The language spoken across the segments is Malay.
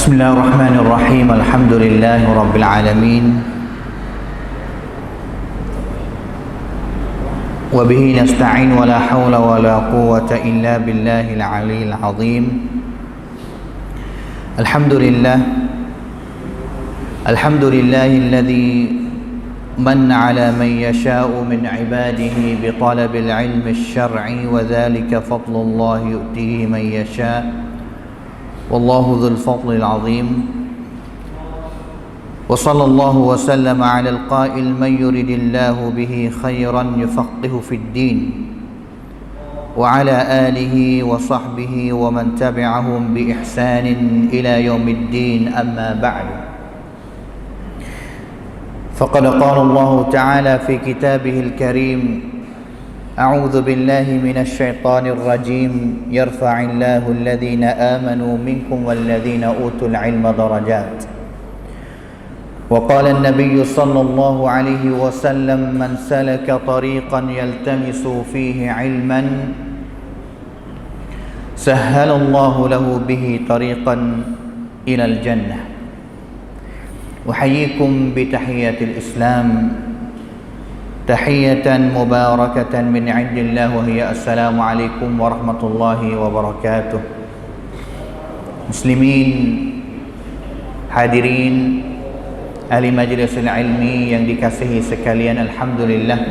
بسم الله الرحمن الرحيم الحمد لله رب العالمين وبه نستعين ولا حول ولا قوة إلا بالله العلي العظيم الحمد لله الذي من على من يشاء من عباده بطلب العلم الشرعي وذلك فضل الله يؤتيه من يشاء والله ذو الفضل العظيم وصلى الله وسلم على القائل من يرد الله به خيرا يفقه في الدين وعلى آله وصحبه ومن تبعهم بإحسان إلى يوم الدين أما بعد فقد قال الله تعالى في كتابه الكريم أعوذ بالله من الشيطان الرجيم يرفع الله الذين آمنوا منكم والذين أوتوا العلم درجات وقال النبي صلى الله عليه وسلم من سلك طريقا يلتمس فيه علما سهل الله له به طريقا إلى الجنة أحييكم بتحية الإسلام تحية مباركة من عند الله وهي السلام عليكم ورحمة الله وبركاته. Muslimin, hadirin ahli majlis ilmi yang dikasihi sekalian, alhamdulillah,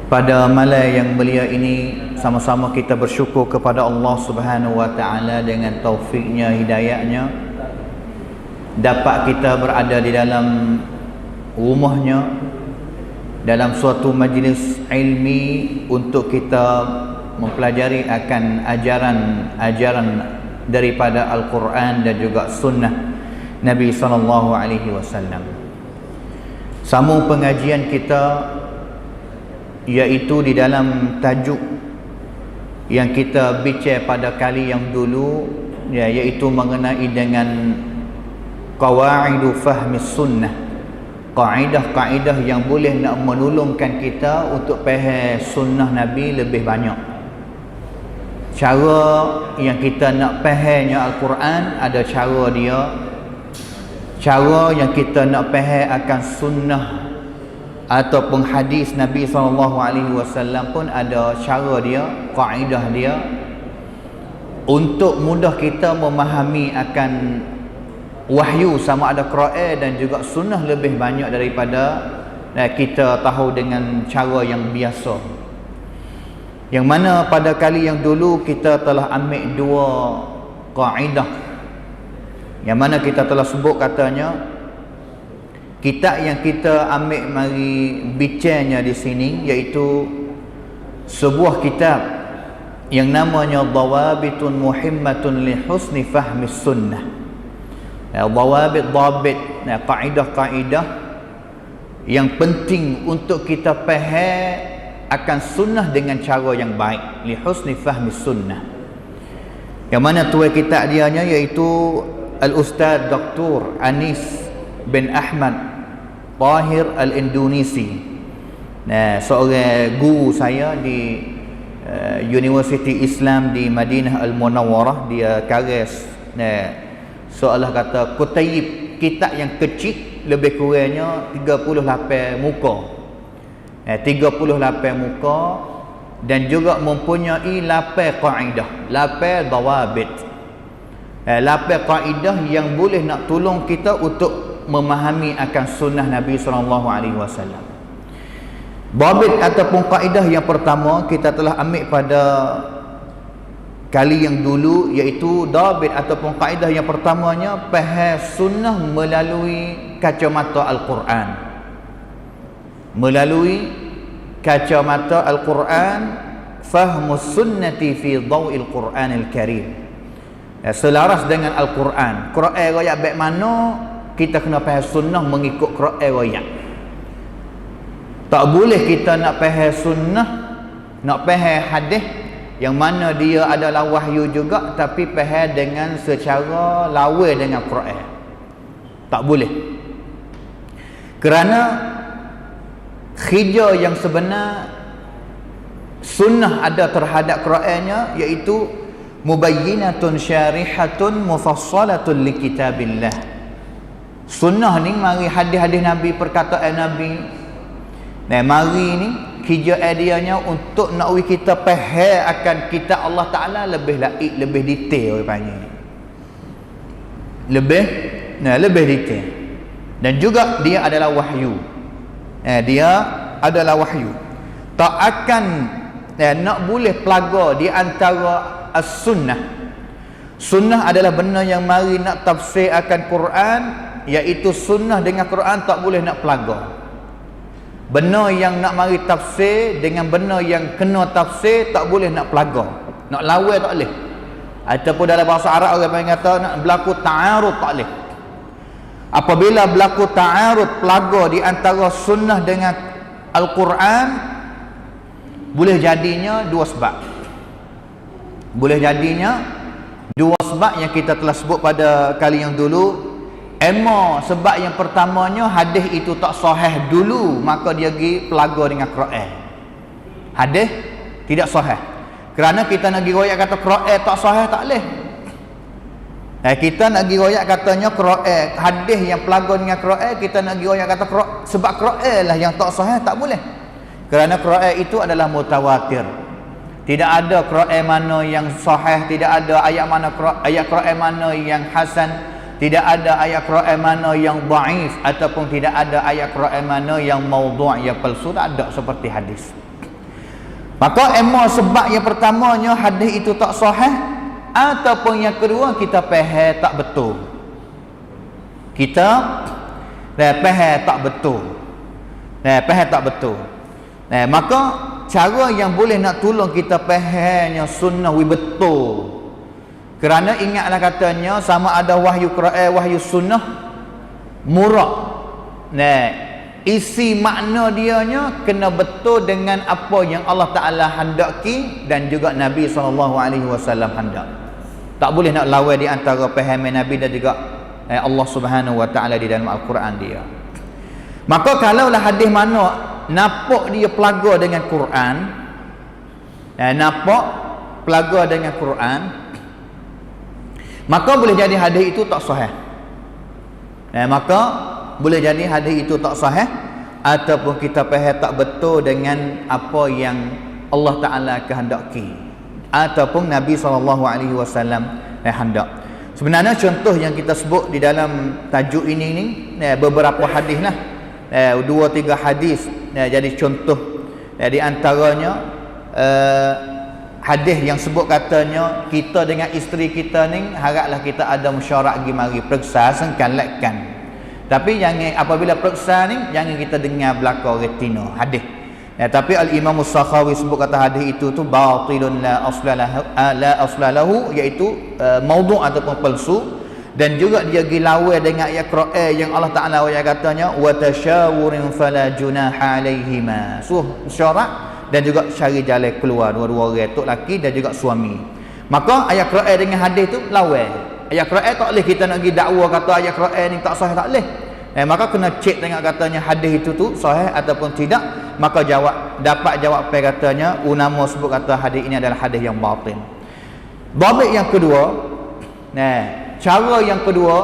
pada malam yang mulia ini sama-sama kita bersyukur kepada Allah Subhanahu wa taala dengan taufiknya, hidayahnya, dapat kita berada di dalam rumahnya dalam suatu majlis ilmi untuk kita mempelajari akan ajaran daripada Al-Quran dan juga sunnah Nabi SAW. Sambung pengajian kita iaitu di dalam tajuk yang kita bincang pada kali yang dulu, iaitu mengenai dengan qawaidu fahmi sunnah, kaedah-kaedah yang boleh nak menolongkan kita untuk faham sunnah Nabi lebih banyak. Cara yang kita nak fahamnya Al-Quran ada cara dia, cara yang kita nak faham akan sunnah ataupun hadis Nabi SAW pun ada cara dia, kaedah dia, untuk mudah kita memahami akan wahyu sama ada Quran dan juga sunnah lebih banyak daripada kita tahu dengan cara yang biasa. Yang mana pada kali yang dulu kita telah ambil dua kaedah, yang mana kita telah sebut katanya kitab yang kita ambil mari bincangnya di sini iaitu sebuah kitab yang namanya Dhawabitun Muhimmatun li Husni Fahmi Sunnah. Dhawabit, kaedah-kaedah yang penting untuk kita faham akan sunnah dengan cara yang baik, li husni fahmi sunnah. Yang mana tuai kitab dianya iaitu Al-Ustaz Dr. Anis bin Ahmad Tahir Al-Indonesi. Seorang guru saya di Universiti Islam di Madinah Al-Munawwarah. Dia karis seolah kata kutayib, kitab yang kecil, lebih kurangnya 38 muka. 38 muka dan juga mempunyai 8 kaedah, 8 dhawabit. 8 kaedah yang boleh nak tolong kita untuk memahami akan sunnah Nabi SAW. Dhawabit ataupun kaedah yang pertama kita telah ambil pada kali yang dulu, iaitu dhabit ataupun kaedah yang pertamanya faham sunnah melalui kacamata Al-Quran. Melalui kacamata Al-Quran, fahmus sunnati fi dhawil Quranil Karim. Selaras dengan Al-Quran. Quran royak baik mana, kita kena faham sunnah mengikut Quran royak. Tak boleh kita nak faham sunnah, nak faham hadis yang mana dia adalah wahyu juga tapi faham dengan secara lawan dengan Quran. Tak boleh. Kerana khija yang sebenar sunnah ada terhadap Qurannya, iaitu mubayyinatun syarihatun mufassalatun li kitabillah. Sunnah ni mari hadis-hadis Nabi, perkataan Nabi. Nah, mari ni kerja ideanya untuk nak kita faham akan kitab Allah Taala lebih laik, lebih detail orang panggil. Lebih detail. Dan juga dia adalah wahyu. Dia adalah wahyu. Tak akan nak boleh pelaga di antara as-sunnah. Sunnah adalah benda yang mari nak tafsir akan Quran, iaitu sunnah dengan Quran tak boleh nak pelaga. Benda yang nak mari tafsir dengan benda yang kena tafsir tak boleh nak pelaga. Nak lawan tak boleh. Ataupun dalam bahasa Arab orang kata nak berlaku ta'arud tak boleh. Apabila berlaku ta'arud, pelaga di antara sunnah dengan Al-Quran, boleh jadinya dua sebab. Boleh jadinya dua sebab yang kita telah sebut pada kali yang dulu. Sebab yang pertamanya hadis itu tak sahih dulu, maka dia pergi pelaga dengan Quran. Hadis tidak sahih. Kerana kita nak pergi royak kata Quran tak sahih tak boleh. Kita nak pergi royak katanya Quran, hadis yang pelaga dengan Quran, kita nak pergi royak kata Quran, sebab Quran lah yang tak sahih tak boleh. Kerana Quran itu adalah mutawatir. Tidak ada Quran mana yang sahih, tidak ada ayat Quran mana yang hasan, tidak ada ayat Quran mana yang dhaif, ataupun tidak ada ayat Quran mana yang maudhu', yang palsu. Tak ada seperti hadis. Maka sebab yang pertamanya hadis itu tak sahih, ataupun yang kedua kita faham tak betul. Kita faham tak betul. Faham tak betul. Maka cara yang boleh nak tolong kita fahamnya sunnah betul. Kerana ingatlah katanya sama ada wahyu Quran, wahyu sunnah murad. Isi makna dianya kena betul dengan apa yang Allah Taala hendaki dan juga Nabi SAW hendak. Tak boleh nak lawan di antara pahaman Nabi dan juga Allah Subhanahu Wa Taala di dalam Al-Quran dia. Maka kalaulah hadis mana nampak dia pelaga dengan Quran, nampak pelaga dengan Quran, maka boleh jadi hadis itu tak sahih. Maka boleh jadi hadis itu tak sahih, ataupun kita faham tak betul dengan apa yang Allah Taala kehendaki, ataupun Nabi SAW hendak. Sebenarnya contoh yang kita sebut di dalam tajuk ini ni beberapa hadis lah, 2-3 hadis jadi contoh. Di antaranya hadis yang sebut katanya kita dengan isteri kita ni haraplah kita ada musyawarah pergi mari periksa sengkalatkan. Tapi jangan apabila periksa ni jangan kita dengar belaka retina hadis. Tapi al-Imam As-Sakhawi sebut kata hadis itu tu batilun la aslalahu, iaitu maudhu' ataupun palsu. Dan juga dia gilawe dengan ayat Quran yang Allah Taala ayat katanya wa tasyawurin fala junaha alaihima. Musyawarah dan juga cari jalan keluar dua-dua orang, tok laki dan juga suami. Maka ayat Quran dengan hadis tu lawan. Ayat Quran tak boleh kita nak pergi dakwa kata ayat Quran ni tak sahih, tak boleh. Maka kena cek tengok katanya hadis itu tu sahih ataupun tidak. Maka dapat jawab katanya ulama sebut kata hadis ini adalah hadis yang batil. Dhabit yang kedua, cara yang kedua,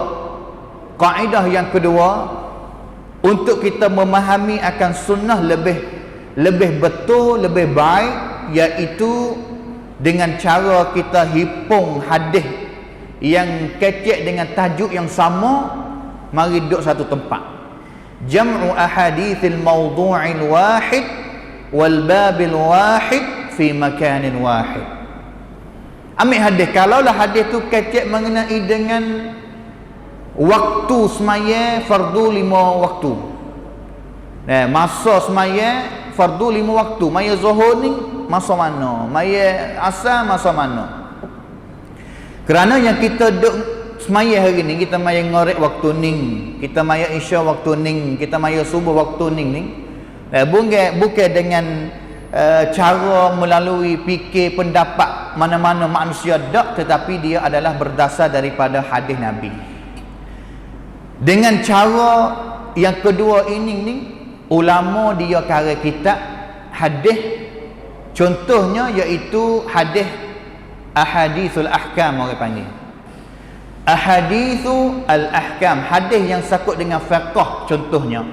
kaedah yang kedua untuk kita memahami akan sunnah lebih betul, lebih baik, iaitu dengan cara kita hipung hadis yang kecek dengan tajuk yang sama, mari duduk satu tempat. Jam'u ahadithil mawdu'il wahid wal babil wahid fi makanin wahid. Ambil hadis, kalaulah hadis tu kecek mengenai dengan waktu semaya fardu 5 waktu. Masa semaya fardu 5 waktu. Maya zuhur ni masa mana? Maya asar masa mana? Kerana yang kita duk semaya hari ni, kita maya ngorek waktu ning, kita maya isya waktu ning, kita maya subuh waktu ning ni. Bukan dengan cara melalui fikir pendapat mana-mana manusia dak, tetapi dia adalah berdasar daripada hadis Nabi. Dengan cara yang kedua ini ni, ulama dia karang kitab hadis, contohnya iaitu hadis ahadithul ahkam orang panggil. Ahadithu al-ahkam, hadis yang sakut dengan fiqh. Contohnya,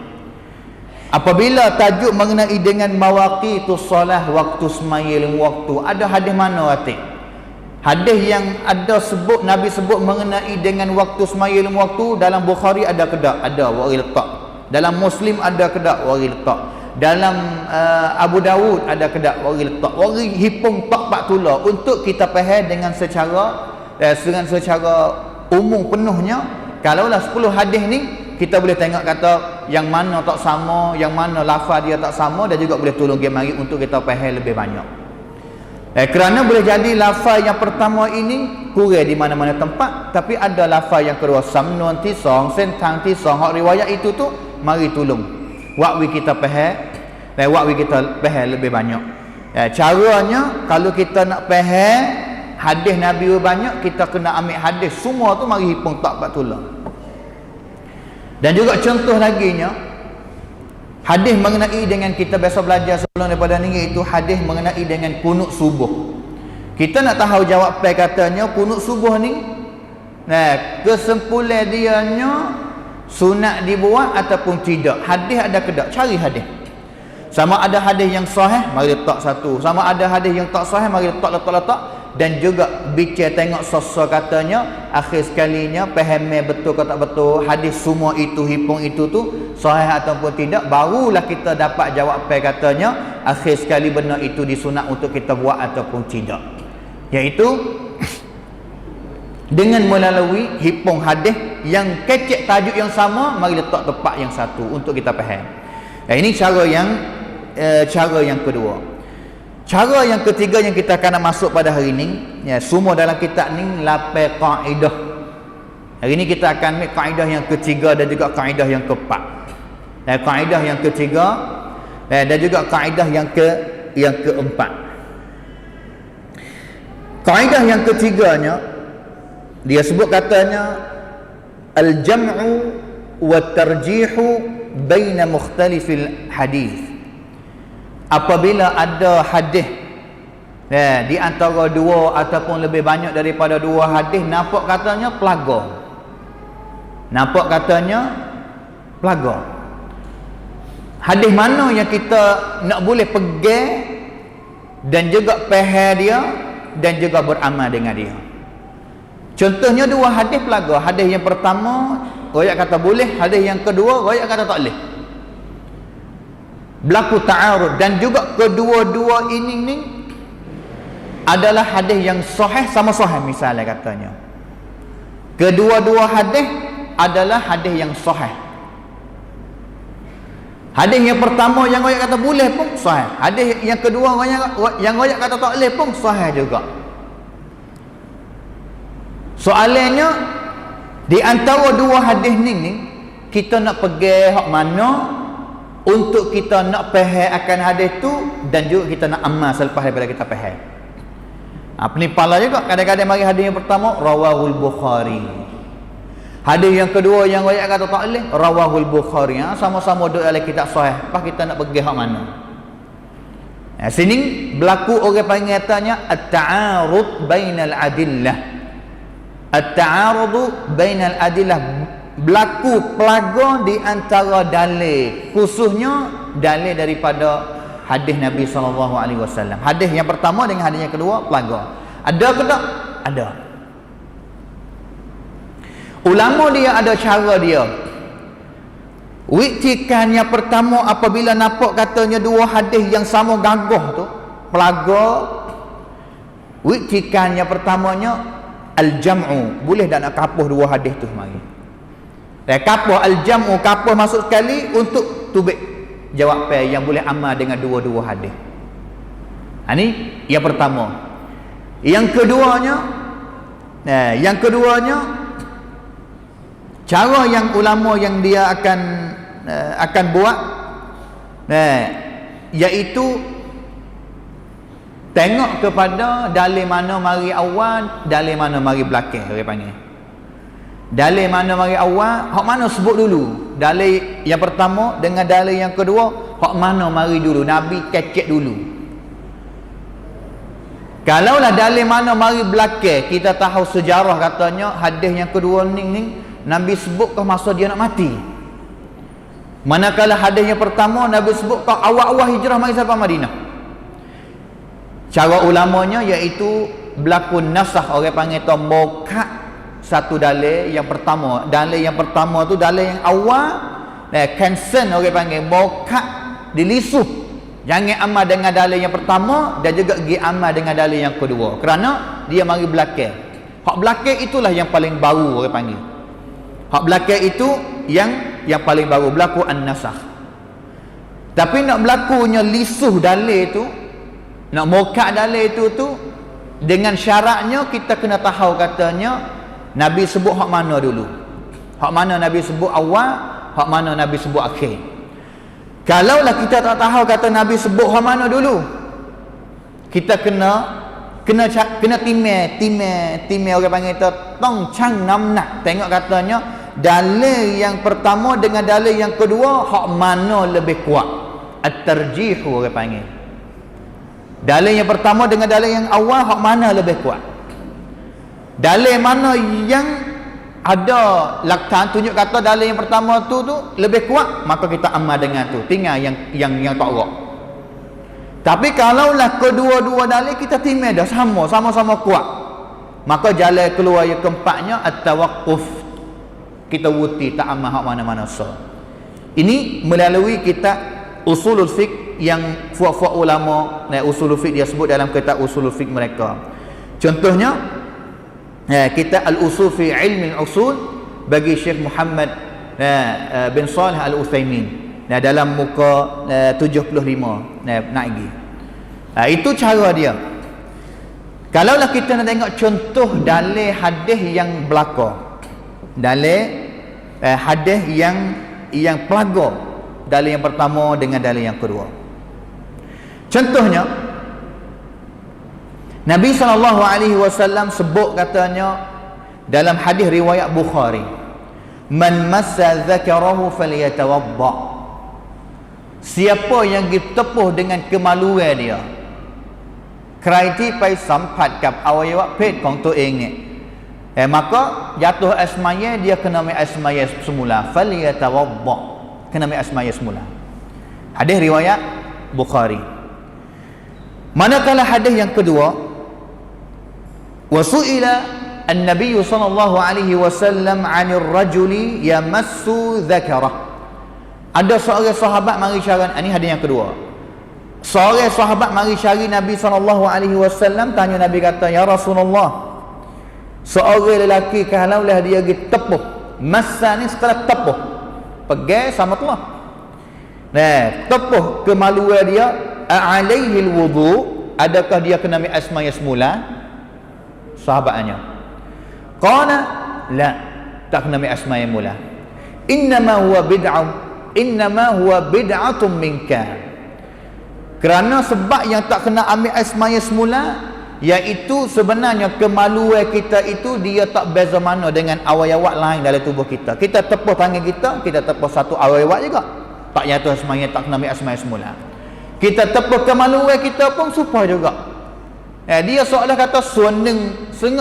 apabila tajuk mengenai dengan mawaqitus solah, waktu semaya lima waktu, ada hadis mana Atik? Hadis yang ada sebut, Nabi sebut mengenai dengan waktu semaya lima waktu, dalam Bukhari ada ke tak? Ada, wari letak. Dalam Muslim ada ke tak? Wari letak. Dalam Abu Dawud ada ke tak? Wari letak. Wari hipung tak patula untuk kita faham dengan secara umum penuhnya. Kalaulah 10 hadis ni kita boleh tengok kata yang mana tak sama, yang mana lafaz dia tak sama, dan juga boleh tolong dia mari untuk kita faham lebih banyak. Kerana boleh jadi lafaz yang pertama ini kurang di mana-mana tempat, tapi ada lafaz yang kedua samnun tisong, sentang tisong, hak riwayat itu tu mari tolong wakwi kita faham, dan wakwi kita faham lebih banyak. Caranya kalau kita nak faham hadis Nabi banyak, kita kena ambil hadis semua tu mari hipung tak patullah. Dan juga contoh lagi nya, hadis mengenai dengan kita biasa belajar sebelum daripada ni, itu hadis mengenai dengan kunut subuh. Kita nak tahu jawab katanya kunut subuh ni, kesimpulan dia nya sunat dibuat ataupun tidak. Hadis ada ke tak? Cari hadis. Sama ada hadis yang sahih, mari letak satu. Sama ada hadis yang tak sahih, mari letak. Dan juga bicara tengok sosok katanya, akhir sekalinya faham betul ke tak betul hadis semua itu, hipung itu tu sahih ataupun tidak, barulah kita dapat jawab katanya akhir sekali benar itu disunat untuk kita buat ataupun tidak, iaitu dengan melalui hipung hadis yang kecek tajuk yang sama, mari letak tempat yang satu untuk kita faham. Ini cara yang kedua. Cara yang ketiga yang kita akan masuk pada hari ini, semua dalam kitab ni 8 kaedah. Hari ini kita akan ambil kaedah yang ketiga dan juga kaedah yang keempat. Kaedah yang ketiga dan juga kaedah yang keempat. Kaedah yang ketiganya, dia sebut katanya al-jam'u wa tarjihu baina mukhtalifil hadis. Apabila ada hadis di antara dua ataupun lebih banyak daripada dua hadis, nampak katanya pelaga. Hadis mana yang kita nak boleh pegang dan juga faham dia dan juga beramal dengan dia. Contohnya dua hadis pelaga. Hadis yang pertama riwayat kata boleh, hadis yang kedua riwayat kata tak boleh. Berlaku ta'arud, dan juga kedua-dua ini ni adalah hadis yang sahih sama sahih. Misalnya katanya kedua-dua hadis adalah hadis yang sahih. Hadis yang pertama yang riwayat kata boleh pun sahih, hadis yang kedua yang riwayat kata tak boleh pun sahih juga. Soalannya, di antara dua hadis ni kita nak pegang hak mana untuk kita nak faham akan hadis tu, dan juga kita nak amal selepas daripada kita faham. Penipala juga kadang-kadang mari hadis yang pertama rawahul Bukhari, hadis yang kedua yang riwayat kata tak boleh rawahul Bukhari, sama-sama duduk dalam kitab sahih, pas kita nak pergi hak mana. Sini berlaku orang panggil katanya at-ta'arud bainal adillah. At-ta'arud bainal adillah, berlaku pelaga di antara dalil, khususnya dalil daripada hadis Nabi SAW. Hadis yang pertama dengan hadis yang kedua pelaga. Ada ke tak? Ada. Ulama dia ada cara dia. Wiktikan yang pertama, apabila nampak katanya dua hadis yang sama gagah tu pelaga, wiktikan yang pertamanya al-jam'u, boleh tak nak kapuh dua hadis tu mari. Kapuh al-jam'u, kapuh masuk sekali untuk tubik jawab yang boleh amal dengan dua-dua hadis. Ini yang pertama. Yang keduanya, cara yang ulama yang dia akan buat, iaitu tengok kepada dalil mana mari awal, dalil mana mari belakang. Dia panggil dalil mana mari awal, hak mana sebut dulu dalil yang pertama dengan dalil yang kedua, hak mana mari dulu, Nabi kecek dulu. Kalaulah dalil mana mari belakang kita tahu sejarah, katanya hadis yang kedua ni Nabi sebut kau masa dia nak mati. Manakala hadis yang pertama Nabi sebut kau awal-awal hijrah mari sampai Madinah. Cara ulamanya iaitu berlaku nasakh, orang panggil tu mokak satu dalil yang pertama. Dalil yang pertama tu dalil yang awal, cancel, orang panggil mokak, dilisuh. Jangan amal dengan dalil yang pertama dan juga pergi amal dengan dalil yang kedua, kerana dia mari belakang. Hak belakang itulah yang paling baru, orang panggil. Hak belakang itu yang paling baru, berlaku an-nasakh. Tapi nak berlakunya lisuh dalil itu, nak mokak dalil itu tu, dengan syaratnya kita kena tahu, katanya Nabi sebut hak mana dulu. Hak mana Nabi sebut awal, hak mana Nabi sebut akhir. Kalaulah kita tak tahu kata Nabi sebut hak mana dulu, kita kena timai orang panggil tu tong chang nam nak tengok, katanya dalil yang pertama dengan dalil yang kedua hak mana lebih kuat. At-tarjih orang panggil. Dalil yang pertama dengan dalil yang awal hak mana lebih kuat. Dalil mana yang ada laktan tunjuk kata dalil yang pertama tu lebih kuat, maka kita amal dengan tu, tinggal yang tak rock. Tapi kalaulah kedua-dua dalil kita timai dah sama-sama kuat, maka jalan keluar yang keempatnya at-tawaqquf, kita wuti tak amal hak mana-mana sah. Ini melalui kitab usulul fiqh yang fuak-fuak ulama usulul fiqh dia sebut dalam kitab usulul fiqh mereka. Contohnya kitab al-usul fi ilmi al-usul bagi Syekh Muhammad bin Salih al-Utsaimin dalam muka 75 nak pergi. Itu cara dia. Kalaulah kita nak tengok contoh dalil hadis yang belaka, dalil hadis yang pelaga, dalil yang pertama dengan dalil yang kedua. Contohnya Nabi SAW sebut, katanya dalam hadis riwayat Bukhari, man massa dzakarahu falyatawadda. Siapa yang ditepuh dengan kemaluan dia, kerajaan pai sampat kap awak pet kong tu ingat, maka jatuh asmaya dia kena mai asmaya semula, falyatawadda, kena mai asmaya semula. Hadis riwayat Bukhari. Manakala hadis yang kedua, wasu'ila an-nabiy sallallahu alaihi wasallam 'anil rajuli yamassu dzakarah. Ada seorang sahabat mari cari, ini hadis yang kedua. Seorang sahabat mari cari Nabi sallallahu alaihi wasallam, tanya Nabi, kata, ya Rasulullah, seorang lelaki kalaulah dia pergi tepuh, massa ni sekadar tepuh, pegang sama telah. Tepuh kemaluan dia, alaihi alwudu, adakah dia kena ambil asmaya semula? Sahabatnya qala la, tak kena ambil asmaya mula. Innama huwa bid'atun minka, kerana sebab yang tak kena ambil asmaya semula iaitu sebenarnya kemaluan kita itu dia tak beza mana dengan awak-awak lain dalam tubuh kita. Kita tepuk tangan kita tepuk satu awak juga, tak jatuh asmaya, tak kena ambil asmaya semula. Kita tepuk kemaluan kita pun supaya juga, dia seolah kata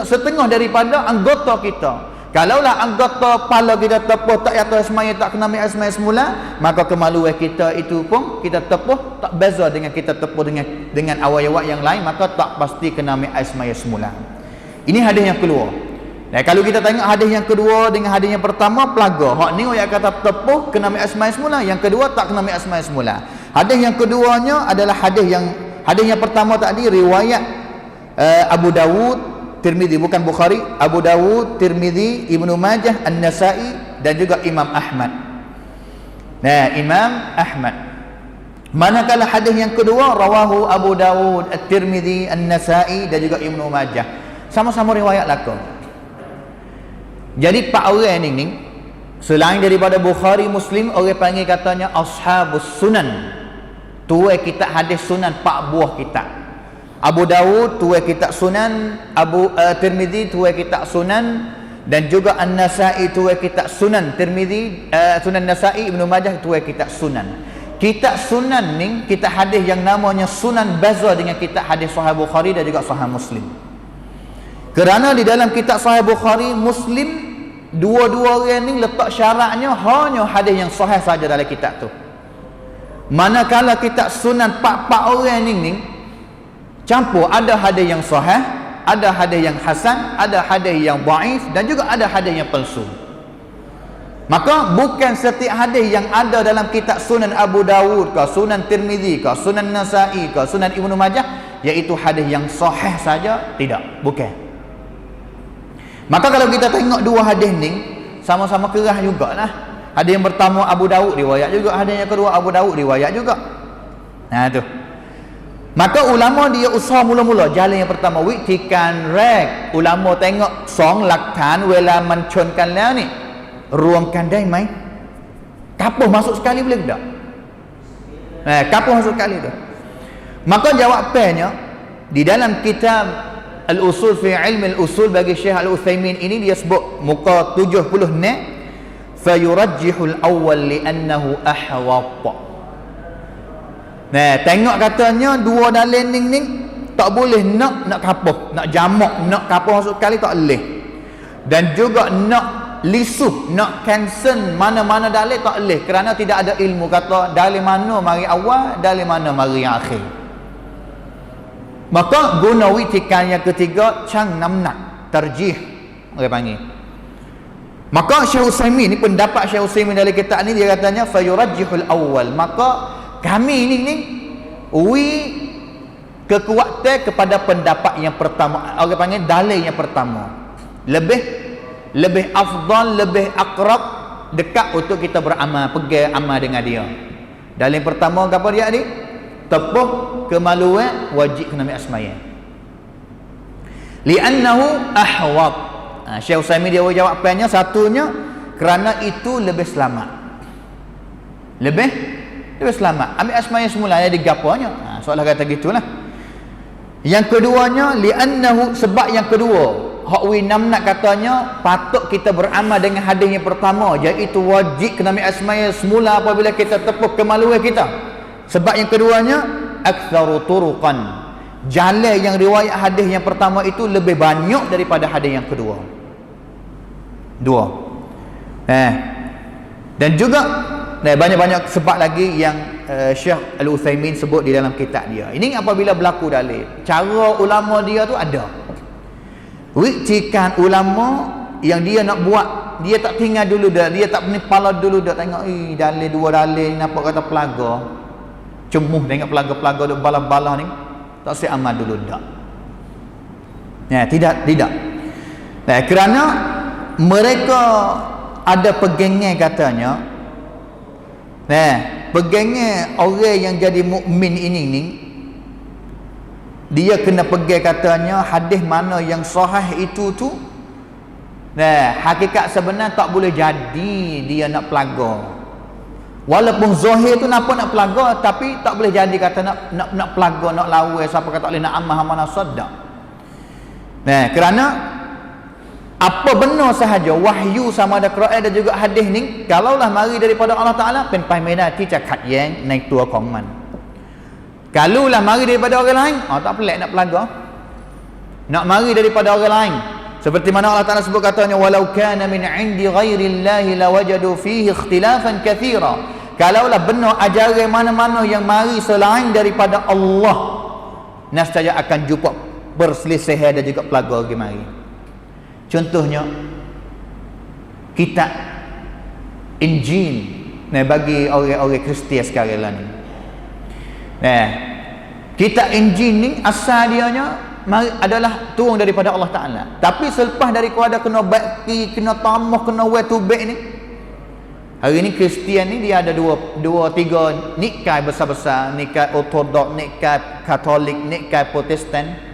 setengah daripada anggota kita. Kalaulah anggota kepala kita tepuh tak jatuh asmaya, tak kena ambil asmaya semula, maka kemaluan kita itu pun kita tepuh tak beza dengan kita tepuh dengan awak-awak yang lain, maka tak pasti kena ambil asmaya semula. Ini hadis yang kedua. Kalau kita tengok hadis yang kedua dengan hadis yang pertama, pelaga. Hak ni yang kata tepuh kena ambil asmaya semula, yang kedua tak kena ambil asmaya semula. Hadis yang keduanya adalah hadis yang pertama tadi riwayat Abu Dawud, Tirmizi, bukan Bukhari. Abu Dawud, Tirmizi, Ibnu Majah, An-Nasa'i dan juga Imam Ahmad. Imam Ahmad. Manakala hadis yang kedua rawahu Abu Dawud, At-Tirmizi, An-Nasa'i dan juga Ibnu Majah. Sama-sama riwayat lakon. Jadi pak orang ni selain daripada Bukhari, Muslim, orang panggil katanya ashabus sunan. Tuai kitab hadis sunan, pak buah kitab. Abu Dawud tuai kitab sunan, Tirmizi tuai kitab sunan dan juga An-Nasa'i tuai kitab sunan, Tirmizi, Sunan Nasa'i, Ibnu Majah tuai kitab sunan. kitab sunan ni, kitab hadis yang namanya Sunan Baza dengan kitab hadis Sahih Bukhari dan juga Sahih Muslim. Kerana di dalam kitab Sahih Bukhari, Muslim, dua-dua orang ni letak syaratnya hanya hadis yang sahih saja dalam kitab tu. Manakala kitab sunan 4 orang ni campur, ada hadis yang sahih, ada hadis yang hasan, ada hadis yang dhaif dan juga ada hadis yang palsu. Maka bukan setiap hadis yang ada dalam kitab Sunan Abu Dawud ke, Sunan Tirmizi ke, Sunan Nasa'i ke, Sunan Ibnu Majah iaitu hadis yang sahih saja, tidak, bukan. Maka kalau kita tengok dua hadis ni sama-sama keras jugalah. Hadis yang pertama Abu Dawud riwayat juga, hadis yang kedua Abu Dawud riwayat juga. Nah tu. Maka ulama dia usaha mula-mula jalan yang pertama wiktikan rek. Ulama tengok song laktan wala menconkan lah ni. Ruangkan dai mai. Kapuh masuk sekali boleh tak? Kapuh masuk sekali tu. Maka jawapannya di dalam kitab Al-Usul fi Ilm Al-Usul bagi Syekh Al-Utsaimin ini dia sebut muka 70 ni fayurajjihul awwal li'annahu ahwat. Nah, tengok katanya dua dalil ni tak boleh nak kapuh, nak jamak, nak kapuh masuk sekali tak boleh. Dan juga nak lisuh, nak cancel mana-mana dalil tak boleh kerana tidak ada ilmu kata dalil mana mari awal, dalil mana mari yang akhir. Maka guna witikan yang ketiga cang namnak, tarjih orang panggil. Maka Syekh Utsaimin ni, pendapat Syekh Utsaimin dalam kitab ni, dia katanya fayurajjihul awwal. Maka kami ni kekuatan kepada pendapat yang pertama, orang panggil dalil yang pertama. Lebih afdal, lebih akrab, dekat untuk kita beramal, pegang amal dengan dia. Dalil pertama apa dia ni? Tepuh kemaluan wajib kena ambil asmaya. Li'annahu ahwat. Syekh Utsaimin dia jawapannya satunya kerana itu lebih selamat. Lebih selamat. Ambil asmaya semula ada digapanya. Soalan kata gitulah. Yang keduanya li'annahu, sebab yang kedua Hak namnak katanya patut kita beramal dengan hadis yang pertama, iaitu wajib kena ambil asmaya semula apabila kita tepuk kemaluan kita. Sebab yang keduanya aktsaru turuqan, jalan yang riwayat hadis yang pertama itu lebih banyak daripada hadis yang kedua. Dan juga banyak-banyak sebab lagi yang Syekh Al-Utsaimin sebut di dalam kitab dia. Ini apabila berlaku dalil, cara ulama dia tu ada wiktikan ulama yang dia nak buat, dia tak tinggal dulu dah, dia tak pala dulu dah tengok dalil dua dalil nampak kata pelaga, cemuh tengok pelaga-pelaga duk balah-balah ni, tak saya amal dulu dah. Tidak. Kerana mereka ada pegangan katanya, pegangan orang yang jadi mukmin ini dia kena pegang katanya hadis mana yang sahih itu tu. Hakikat sebenar tak boleh jadi dia nak pelaga. Walaupun zahir tu nampak nak pelaga, tapi tak boleh jadi kata nak pelaga, nak lawan siapa kata boleh nak amal mana sedap. Kerana apa benar sahaja wahyu sama ada Quran dan juga hadis ni, kalaulah mari daripada Allah Taala pen pai menati cakap yang naik tua kongman. Kalaulah mari daripada orang lain, tak pelik nak pelaga. Nak mari daripada orang lain. Seperti mana Allah Taala sebut katanya walau kana min 'indi ghairillahi lawajadu fihi ikhtilafan katsira. Kalaulah benar ajaran mana-mana yang mari selain daripada Allah, nescaya akan jumpa perselisihan dan juga pelaga lagi mari. Contohnya kitab Injil bagi orang-orang Kristian sekarang lah ni. Kitab Injil ni asal dianya adalah turun daripada Allah Ta'ala, tapi selepas daripada kena bakti, kena tamah, kena wetubek ni, hari ni Kristian ni dia ada dua tiga nikai besar-besar, nikai Ortodok, nikai Katolik, nikai Protestan.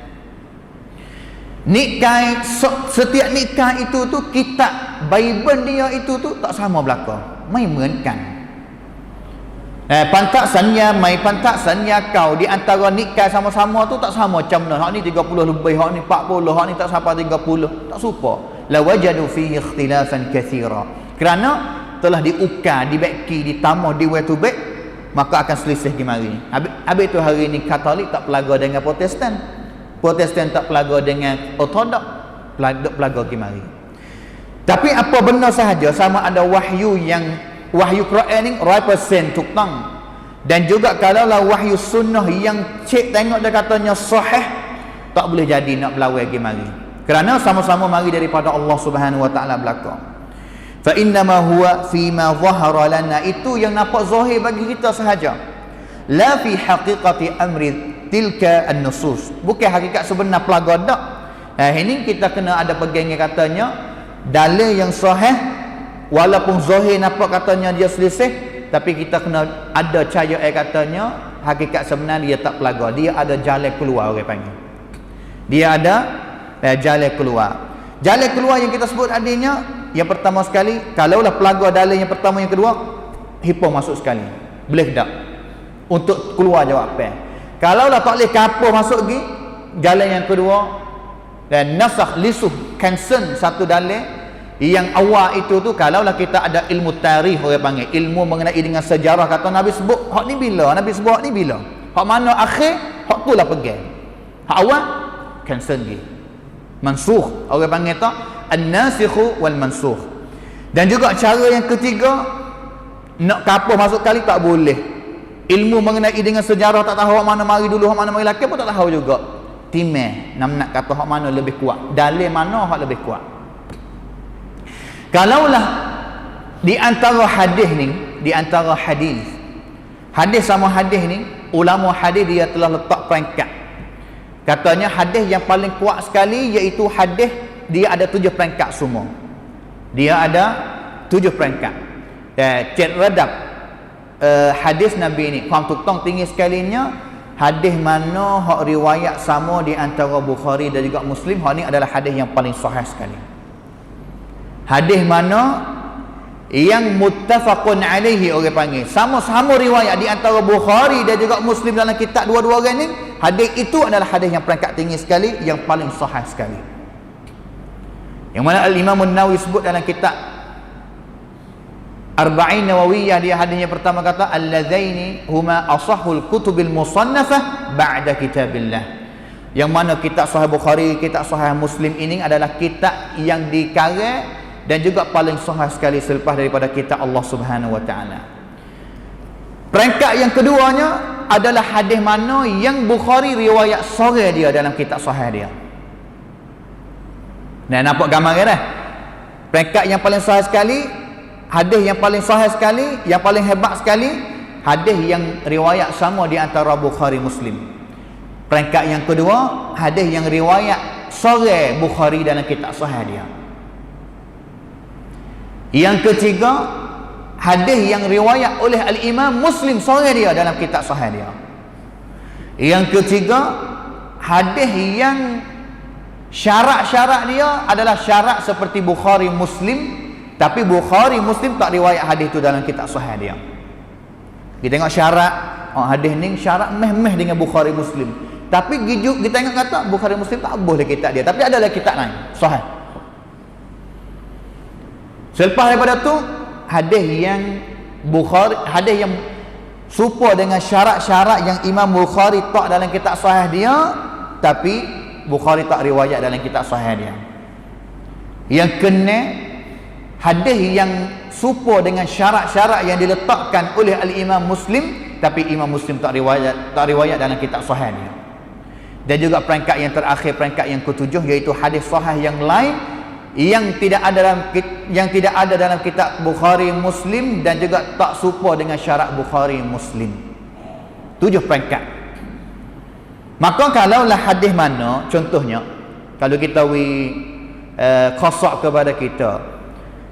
Nikai, setiap nikai itu tu kitab Bible dia itu tu tak sama belaka, mai merenkan. Pantak sanya mai pantak sanya kau di antara nikai sama-sama tu tak sama macam mana. Hak ni 30 lebih, hak ni 40, hak ni tak sampai 30, tak serupa. La wajadu fihi ikhtilafan katsira. Kerana telah diukar, dibeki, ditambah, diwetubek, maka akan selisih di mari. Habis itu hari ni Katolik tak pelaga dengan Protestan. Protestan tak pelaga dengan Ortodok. Pelaga di mari. Tapi apa benar sahaja, sama ada wahyu Quran ni 100% tukang. Dan juga kalaulah wahyu sunnah yang cik tengok dia katanya sahih, tak boleh jadi nak berlawan lagi mari. Kerana sama-sama mari daripada Allah Subhanahu wa taala belaka. Fa innama huwa fi ma dhahara lana, itu yang nampak zahir bagi kita sahaja. La fi haqiqati amri tilka an-nusus. Bukan hakikat sebenar pelaga dak. Ini kita kena ada pegang katanya dalil yang sahih, walaupun zahir nampak katanya dia selisih, tapi kita kena ada cahaya katanya hakikat sebenar dia tak pelaga, dia ada jalan keluar, orang panggil dia ada jalan keluar. Jalan keluar yang kita sebut adanya, yang pertama sekali, kalaulah pelaga dalil yang pertama, yang kedua hipong masuk sekali, boleh tak untuk keluar jawapan. Kalaulah tak boleh kapur masuk lagi, jalan yang kedua dan nasakh lisuh cancel satu dalil yang awal itu tu. Kalaulah kita ada ilmu tarikh, orang panggil ilmu mengenai dengan sejarah, kata Nabi sebut hak ni bila, Nabi sebut hak ni bila, hak mana akhir, hak tu lah pegang, hak awal cancel lagi, mansukh, orang panggil tu an-nasikh wal mansukh. Dan juga cara yang ketiga, nak kapur masuk kali tak boleh. Ilmu mengenai dengan sejarah tak tahu hak mana mari dulu, hak mana mari laki pun tak tahu juga. Timeh nak kata hak mana lebih kuat, dalil mana hak lebih kuat. Kalaulah di antara hadis ni, di antara hadis sama hadis ni, ulama hadis dia telah letak peringkat. Katanya hadis yang paling kuat sekali iaitu hadis dia ada 7 peringkat semua. Dia ada 7 peringkat. Cek redap hadis Nabi ni, kuam tutong tinggi sekalinya, hadis mana hak riwayat sama di antara Bukhari dan juga Muslim, hak ni adalah hadis yang paling sahih sekali. Hadis mana yang muttafaqun alaihi, orang panggil sama-sama riwayat di antara Bukhari dan juga Muslim dalam kitab dua-dua orang ni, hadis itu adalah hadis yang peringkat tinggi sekali, yang paling sahih sekali. Yang mana Al-Imam An-Nawawi sebut dalam kitab Arba'in Nawawiyah, dia hadisnya pertama kata allazaini huma asahhul kutubil musannafah ba'da kitabillah. Yang mana kitab Sahih Bukhari, kitab Sahih Muslim ini adalah kitab yang dikarang dan juga paling sahih sekali selepas daripada kitab Allah Subhanahu wa taala. Peringkat yang keduanya adalah hadis mana yang Bukhari riwayat sore dia dalam kitab sahih dia. Nah, nampak gambar dah. Peringkat yang paling sahih sekali, hadis yang paling sahih sekali, yang paling hebat sekali, hadis yang riwayat sama di antara Bukhari Muslim. Peringkat yang kedua, hadis yang riwayat sore Bukhari dalam kitab sahih dia. Yang ketiga, hadis yang riwayat oleh Al-Imam Muslim sore dia dalam kitab sahih dia. Yang ketiga, hadis yang syarat-syarat dia adalah syarat seperti Bukhari Muslim, tapi Bukhari Muslim tak riwayat hadis itu dalam kitab sahih dia. Kita tengok syarat, hadis ni syarat meh-meh dengan Bukhari Muslim, tapi kita tengok kata Bukhari Muslim tak boleh kitab dia, tapi adalah kitab lain sahih. Selepas daripada tu, hadis yang Bukhari, hadis yang serupa dengan syarat-syarat yang Imam Bukhari tak dalam kitab sahih dia, tapi Bukhari tak riwayat dalam kitab sahih dia. Yang kena hadis yang serupa dengan syarat-syarat yang diletakkan oleh Al-Imam Muslim, tapi Imam Muslim tak riwayat dalam kitab sahih dia. Dan juga peringkat yang terakhir, peringkat yang ketujuh, iaitu hadis sahih yang lain yang tidak ada dalam kitab Bukhari Muslim dan juga tak serupa dengan syarat Bukhari Muslim. 7 peringkat. Maka kalaulah hadis mana, contohnya kalau kita qasak kepada kita,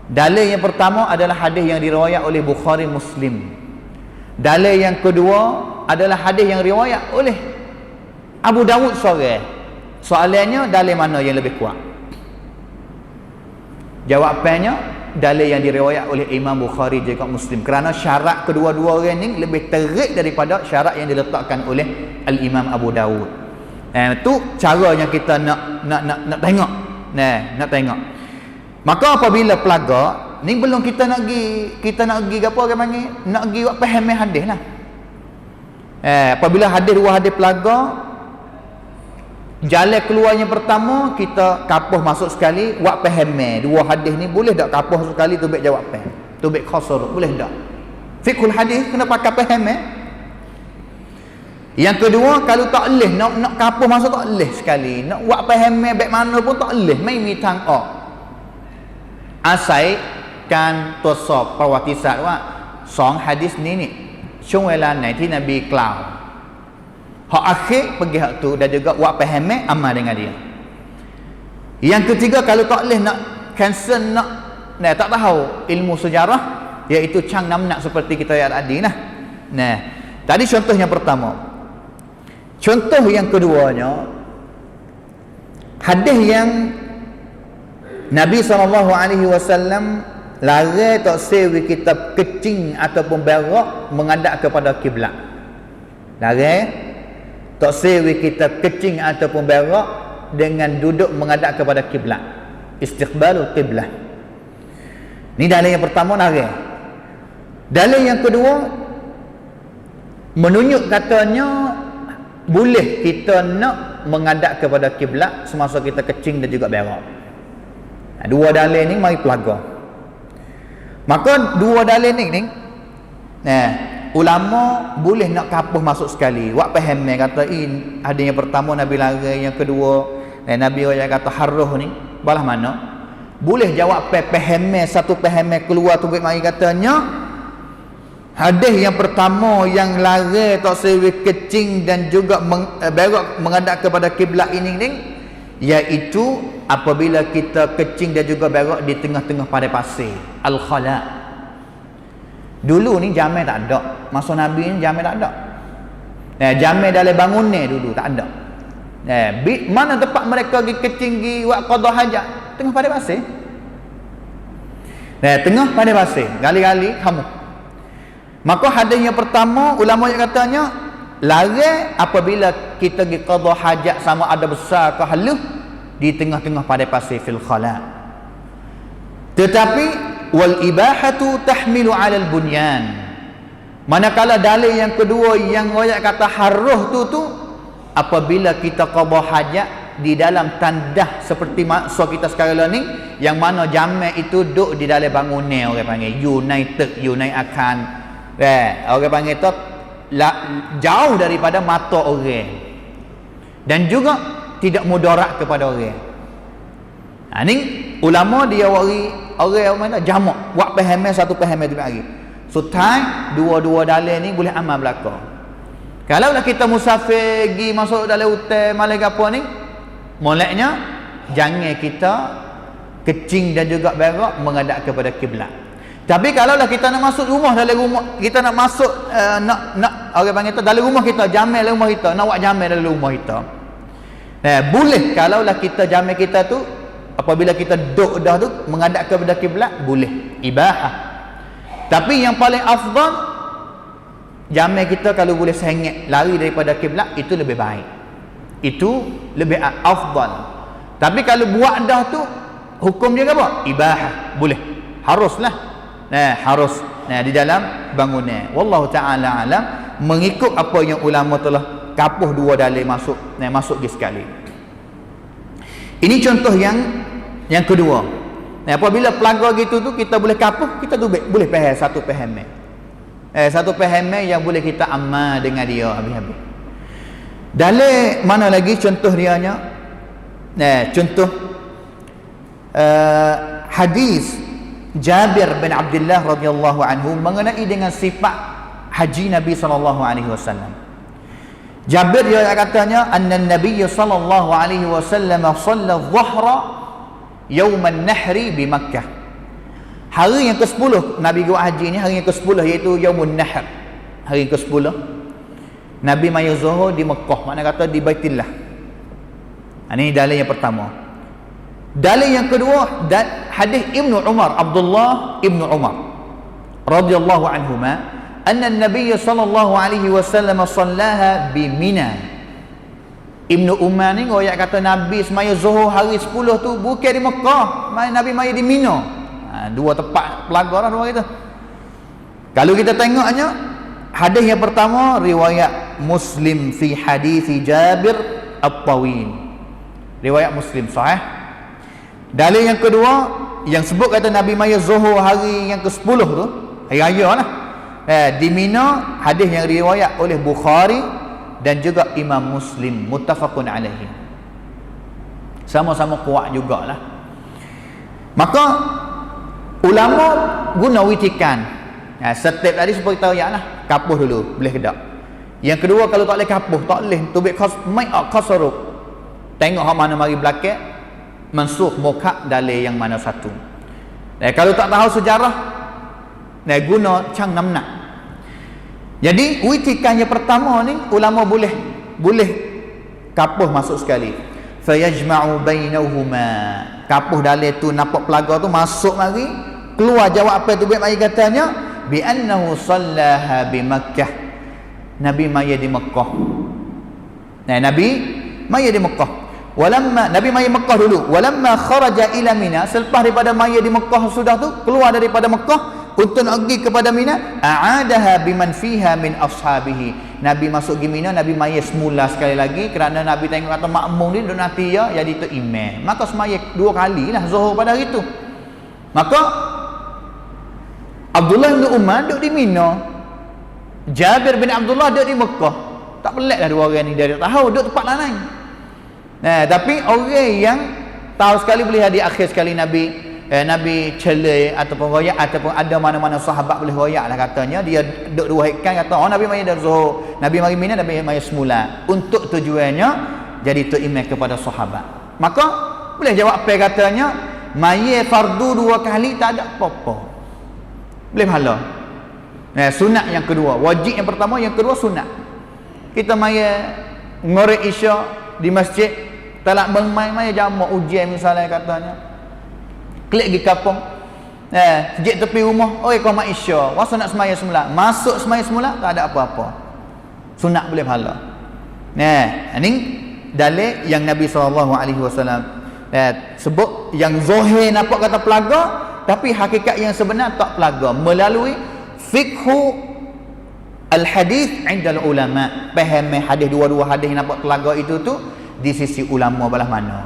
dalil yang pertama adalah hadis yang diriwayat oleh Bukhari Muslim. Dalil yang kedua adalah hadis yang riwayat oleh Abu Dawud sore. Soalannya, dalil mana yang lebih kuat? Jawapannya, dalil yang diriwayat oleh Imam Bukhari juga Muslim, kerana syarat kedua-dua orang ni lebih terik daripada syarat yang diletakkan oleh Al-Imam Abu Dawud. Itu caranya kita nak tengok. Nak tengok. Maka apabila pelaga ni belum kita nak pergi apa orang panggil, nak pergi buat faham hadis lah. Apabila dua hadis pelaga, jalan keluarnya pertama kita kapuh masuk sekali, buat faham dua hadis ni boleh tak kapuh sekali tu baik jawab faham, tu baik khasar, boleh tak? Fiqhul hadis kena pakai faham. Yang kedua, kalau tak leh nak kapuh masuk tak leh sekali, nak buat faham baik mana pun tak leh, mai mitang asai kan tosop perwatisat wa 2 hadis ni ช่วงเวลาไหนที่นบีกล่าวhak akhir pergi hak tu dan juga buat faham amal dengan dia. Yang ketiga, kalau tak leh nak cancel nak tak tahu ilmu sejarah, iaitu cang namnak seperti kita ayat tadi lah. Nah, tadi contoh yang pertama. Contoh yang keduanya, hadis yang Nabi SAW larang tak sewi kita kecing ataupun berak menghadap kepada kiblat. Larang tak sewi kita kecing ataupun berak dengan duduk menghadap kepada kiblat. Istiqbalul qiblah. Ni dalil yang pertama, larang. Dalil yang kedua menunjuk katanya boleh kita nak menghadap kepada kiblat semasa kita kecing dan juga berak. Dua dalil ni mari pelaga. Maka dua dalil ni ulama boleh nak kapuh masuk sekali. Wak faham kata ada yang pertama Nabi larang, yang kedua Nabi yang kata harruh ni balah mana? Boleh jawab faham satu faham keluar tu mari katanya hadis yang pertama yang larang tak sewi kecing dan juga berak menghadap kepada kiblat ini iaitu apabila kita kecing dan juga berak di tengah-tengah padang pasir, al-khala. Dulu ni jamai tak ada, masa Nabi ni jamai tak ada. Jamai dalam bangunan dulu tak ada. Mana tempat mereka pergi kecing, pergi buat qada hajat? Tengah padang pasir. Tengah padang pasir, gali-gali kamu. Maka hadis yang pertama ulama yang katanya larang apabila kita pergi qada hajat sama ada besar ke halus di tengah-tengah padang pasir fil khala. Tetapi wal ibahatu tahmilu 'ala al bunyan. Manakala dalil yang kedua yang royak kata harruh tu apabila kita qada hajat di dalam tandah seperti maksud kita sekarang ni, yang mana jamak itu duduk di dalam bangunan, orang panggil united akan orang panggil tu jauh daripada mata orang dan juga tidak mudarat kepada orang. Ni ulama dia orang mana jamak buat faham satu faham tu lagi. Sutai dua-dua dalil ni boleh amal belaka. Kalau kita musafir pergi masuk dalam hotel malam apa ni, moleknya jangan kita kecing dan juga berak menghadap kepada kiblat. Tapi kalaulah kita nak masuk rumah, dalam rumah kita nak masuk nak orang panggil tu dalam rumah kita, jamai dalam rumah kita, nak buat jamai dalam rumah kita. Boleh kalaulah kita jamai kita tu apabila kita duduk dah tu menghadap kepada kiblat, boleh, ibahah. Tapi yang paling afdal jamai kita kalau boleh sengit lari daripada kiblat, itu lebih baik. Itu lebih afdal. Tapi kalau buat dah tu hukum dia apa? Ibahah, boleh. Haruslah. Harus di dalam bangunan. Wallahu taala alam, mengikut apa yang ulama telah kapuh dua dalil masuk di sekali. Ini contoh yang kedua. Apabila pelanggar gitu tu kita boleh kapuh, kita tu boleh faham satu faham. Satu faham yang boleh kita amal dengan dia habis-habis. Dalil mana lagi contoh dianya? Contoh hadis Jabir bin Abdullah radhiyallahu anhu mengenai dengan sifat haji Nabi sallallahu alaihi wasallam. Jabir dia katanya anna Nabi sallallahu alaihi wasallam shalla adh-dhuhra yaum an-nahri bi Makkah. Hari yang ke-10 Nabi buat haji ni, hari yang ke-10 iaitu yaumun nahr. Hari yang ke-10 Nabi maya zuhur di Mekah, makna kata di Baitillah. Ini dalil yang pertama. Dalil yang kedua, hadis Ibnu Umar, Abdullah Ibnu Umar radhiyallahu anhuma, anna an-nabiy sallallahu alaihi wasallam sallaha bi Mina. Ibnu Umar ni royak kata Nabi semaya zuhur hari 10 tu bukan di Mekah, Nabi maya di Mina. Dua tempat pelagar lah dua kita. Kalau kita tengoknya hadis yang pertama riwayat Muslim fi hadis Jabir at-Tawil. Riwayat Muslim sahih. Dalil yang kedua yang sebut kata Nabi maya Zuhur hari yang ke-10 tu, hari raya lah. Di Mina, hadis yang riwayat oleh Bukhari dan juga Imam Muslim, muttafaqun alaihi. Sama-sama kuat jugalah. Maka ulama guna witikan. Step tadi seperti tahu ya lah, kapuh dulu, boleh ke tak? Yang kedua, kalau tak boleh kapuh, tak boleh tubik mai qasaruk. Tengok hak mana mari belakang, mansukh muka dalil yang mana satu. Kalau tak tahu sejarah, guna cang namnak. Jadi witikan yang pertama ni ulama boleh kapuh masuk sekali. Fayajma'u bainahuma. Kapuh dalil tu nampak pelaga tu masuk mari, keluar jawab apa tu baik mari katanya bi annahu sallaha bi Makkah. Nabi maya di Mekah. Nabi maya di Mekah. Walamma Nabi maya Mekah dulu. Walamma kharaja ila Mina, selepas daripada maya di Mekah sudah tu keluar daripada Mekah untuk nak pergi kepada Mina, a'adaha biman fiha min ashabihi. Nabi masuk ke Mina, Nabi maya semula sekali lagi kerana Nabi tengok kata makmum ni duk nanti ya jadi tu imam. Maka semaya 2 kalilah Zuhur pada hari tu. Maka Abdullah bin Umar duduk di Mina, Jabir bin Abdullah duduk di Mekah. Tak pelik dah dua orang ni, dia tahu duduk tempat lain. Tapi orang yang tahu sekali boleh di akhir sekali Nabi celai ataupun royak ataupun ada mana-mana sahabat boleh royak lah katanya, dia duduk ruhaikan kata Nabi maya dah Zuhur, Nabi mari Mina, Nabi maya semula untuk tujuannya jadi tu imam kepada sahabat. Maka boleh jawab apa katanya maya fardu 2 kali tak ada apa-apa, boleh pahala. Sunat yang kedua, wajib yang pertama, yang kedua sunat. Kita maya ngorek isyak di masjid, talak bermain maya jamak ujian misalnya katanya. Klik di kampung. Sejak tepi rumah, oi kau mak isyak, wasa nak semaya semula. Masuk semaya semula tak ada apa-apa. Sunat boleh pahala. Ini dalil yang Nabi SAW sebut yang zahir nampak kata pelaga, tapi hakikat yang sebenar tak pelaga melalui fikhu al-hadis 'inda al-ulama. Faham hadis, dua-dua hadis nampak pelaga itu tu di sisi ulama belah mana.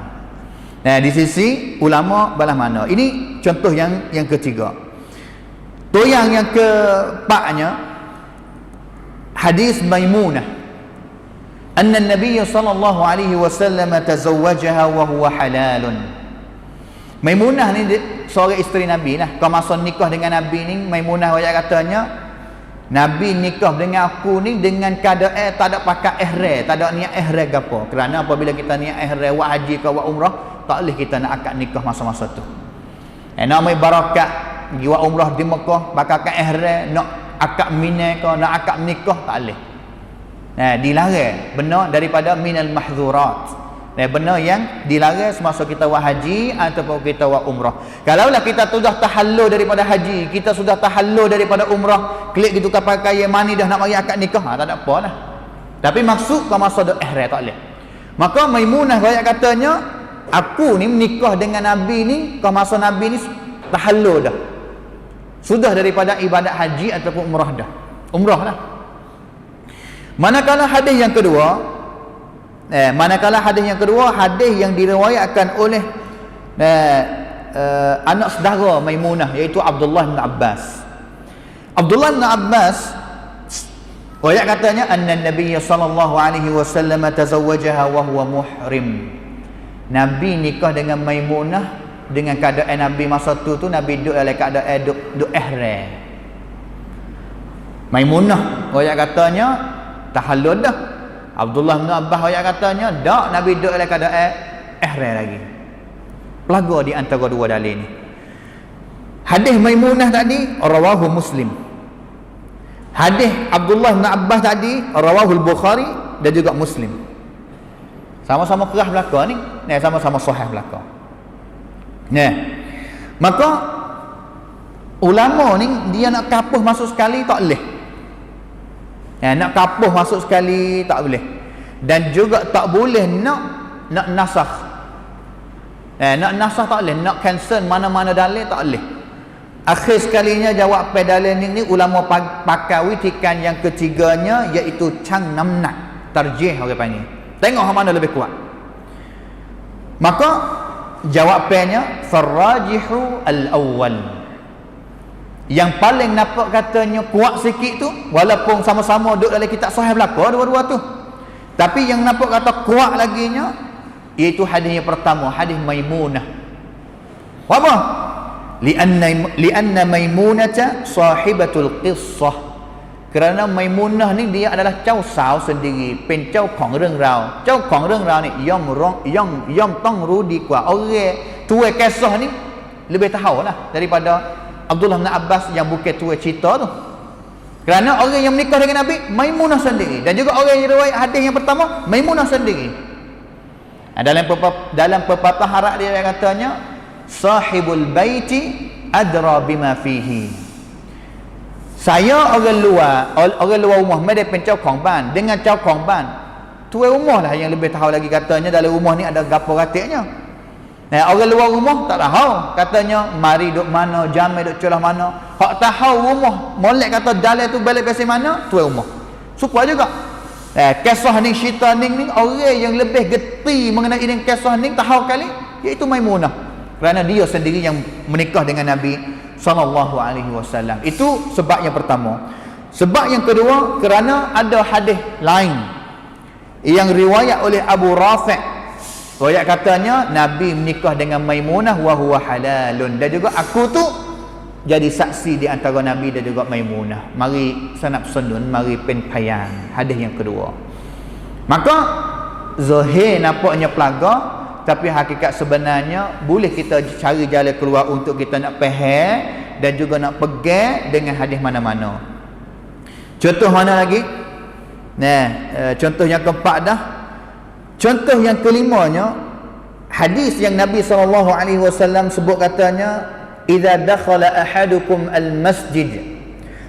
Di sisi ulama belah mana. Ini contoh yang ketiga. Tu yang keempatnya hadis Maimunah. Anna an-nabiy sallallahu alaihi wasallam tazawwajaha wa huwa halalun. Maimunah ni seorang isteri Nabi lah. Kau masa nikah dengan Nabi ni, Maimunah ayat katanya Nabi nikah dengan aku ni dengan keadaan tak ada pakai ihram, tak ada niat ihram gapo. Kerana apabila kita niat ihram buat haji ke buat umrah, tak boleh kita nak akad nikah masa-masa tu. Nak barakat pergi buat umrah di Mekah, pakai ihram, nak akad Mina ke, nak akad nikah tak boleh. Dilarang, benar daripada minal mahzurat. Benar yang dilarang semasa kita buat haji ataupun kita buat umrah. Kalaulah kita sudah tahallul daripada haji, kita sudah tahallul daripada umrah, klik gitu ke pakai yang mani dah nak mari akad nikah, tak ada apa lah. Tapi maksud kau masa dah ihram tak boleh. Maka Maimunah ayat katanya, aku ni menikah dengan Nabi ni, kau masa Nabi ni tahallul dah. Sudah daripada ibadat haji ataupun umrah dah. Umrah lah. Manakala hadis yang kedua, hadis yang diriwayatkan oleh anak saudara Maimunah, iaitu Abdullah bin Abbas. Abdullah bin Abbas ayat katanya anna Nabi sallallahu alaihi wasallam tazawwajaha wa huwa muhrim. Nabi nikah dengan Maimunah dengan keadaan Nabi masa tu Nabi duduk dalam keadaan duduk ihram. Maimunah ayat katanya tahallul dah. Abdullah bin Abbas ayat katanya dak, Nabi duduk dalam keadaan ihram lagi. Pelaga di antara dua dalil ni. Hadis Maimunah tadi rawahu Muslim. Hadis Abdullah bin Abbas tadi rawahu Bukhari dan juga Muslim. Sama-sama kerah belaka ni, sama-sama sahih belaka. Maka ulama ni dia nak kapuh masuk sekali tak boleh. Nak kapuh masuk sekali tak boleh. Dan juga tak boleh nak nasakh. Nak nasakh tak boleh, nak cancel mana-mana dalil tak boleh. Akhir sekalinya jawab pedalin ni ulama pakai witikan yang ketiganya, iaitu cang namnak, tarjih orang panggil. Tengok mana lebih kuat. Maka jawapannya farrajihu al-awwal. Yang paling nampak katanya kuat sikit tu, walaupun sama-sama duduk dalam kitab sahih belaka dua-dua tu, tapi yang nampak kata kuat laginya iaitu hadis yang pertama, hadis Maimunah. Apa? Lianna Maimunata sahibatul qissah. Kerana Maimunah ni dia adalah cau sao sendiri, pen cau khong rương rau. Cau khong rương rau ni yom tong ru di kuat. Orang tua kisah ni lebih tahu lah daripada Abdullah bin Abbas yang bukan tua cerita tu. Kerana orang yang menikah dengan Nabi Maimunah sendiri, dan juga orang yang riwayat hadis yang pertama Maimunah sendiri. Dalam pepatah Arab dia katanya sahibul baiti adra bima fihi. Saya orang luar rumah mai depan cau khong ban dengan cau khong ban. Tuan rumah lah yang lebih tahu lagi katanya dalam rumah ni ada gapo ratiknya. Orang luar rumah tak tahu katanya mari duk mana, jamai duk celah mana. Hak tahu rumah molek kata dalam tu balik pasal mana, tuan rumah. Supaya juga kisah ni, cerita ni orang yang lebih geti mengenai dengan kisah ni tahu kali iaitu Maimunah. Kerana dia sendiri yang menikah dengan Nabi SAW. Itu sebab yang pertama. Sebab yang kedua, kerana ada hadis lain yang riwayat oleh Abu Rafi'. Riwayat katanya Nabi menikah dengan Maimunah wa huwa halalun, dan juga aku tu jadi saksi di antara Nabi dan juga Maimunah. Mari sanap senun, mari penpayan. Hadis yang kedua. Maka zahir nampaknya pelaga, tapi hakikat sebenarnya boleh kita cari jalan keluar untuk kita nak faham dan juga nak pegang dengan hadis mana-mana. Contoh mana lagi? Contoh yang keempat dah. Contoh yang kelimanya, hadis yang Nabi SAW sebut katanya, idza dakhala ahadukum al-masjid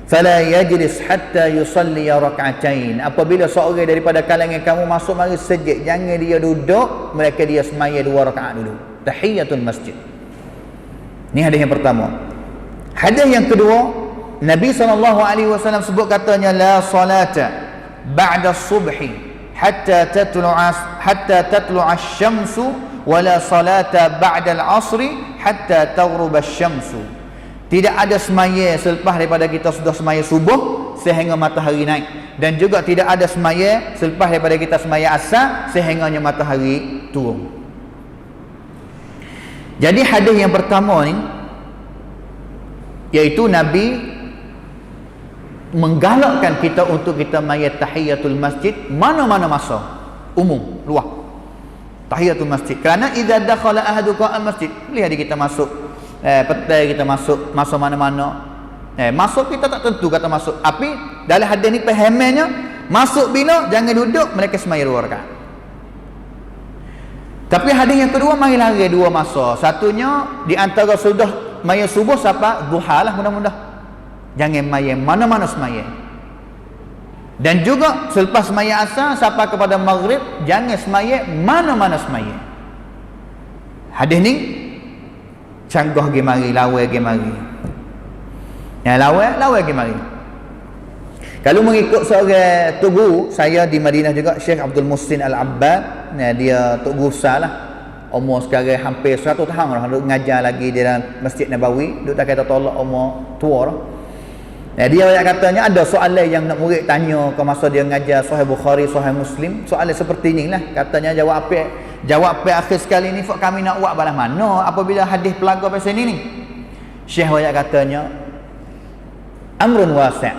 fala yajlis hatta yusalli rak'atain. Apabila seorang daripada kalangan kamu masuk mari masjid, jangan dia duduk, mereka dia semaya 2 rakaat dulu. Tahiyatul masjid. Ni hadis yang pertama. Hadis yang kedua, Nabi SAW sebut katanya la salata ba'da subhi hatta tatlu'a asy-syamsu wala salata ba'da al-'asri hatta taghrub asy-syamsu. Tidak ada semaya selepas daripada kita sudah semaya subuh sehingga matahari naik, dan juga tidak ada semaya selepas daripada kita semaya asar sehingganya matahari turun. Jadi hadis yang pertama ni iaitu Nabi menggalakkan kita untuk kita mayat tahiyatul masjid mana-mana masa, umum, luah. Tahiyatul masjid. Kerana idza dakhala ahadukum al-masjid, boleh ada kita masuk petang, kita masuk masa mana-mana. Masuk kita tak tentu kata masuk. Tapi dalam hadis ni fahamnya masuk bila jangan duduk, mereka semaya 2 rakaat. Tapi hadis yang kedua mari lari 2 masa. Satunya di antara sudah maya subuh siapa? Duha lah mudah-mudah. Jangan maya mana-mana semaya. Dan juga selepas semaya asar sampai kepada maghrib, jangan semaya mana-mana semaya. Hadis ni canggah ge mari, lawa ge mari. Lawa ge mari. Kalau mengikut seorang tok guru saya di Madinah juga, Syekh Abdul Muhsin Al-Abbad, dia tok guru besar lah. Umur sekarang hampir 100 tahun dah duk ngajar lagi di dalam Masjid Nabawi, duk tak kata tolak umur tua dah. Dia katanya ada soalan yang nak murid tanya ke masa dia mengajar Sahih Bukhari, Sahih Muslim. Soalan seperti inilah. Katanya jawab apa akhir sekali ni kami nak buat balas mana apabila hadis pelaga pasal ni. Syekh Wayat katanya amrun wasi'.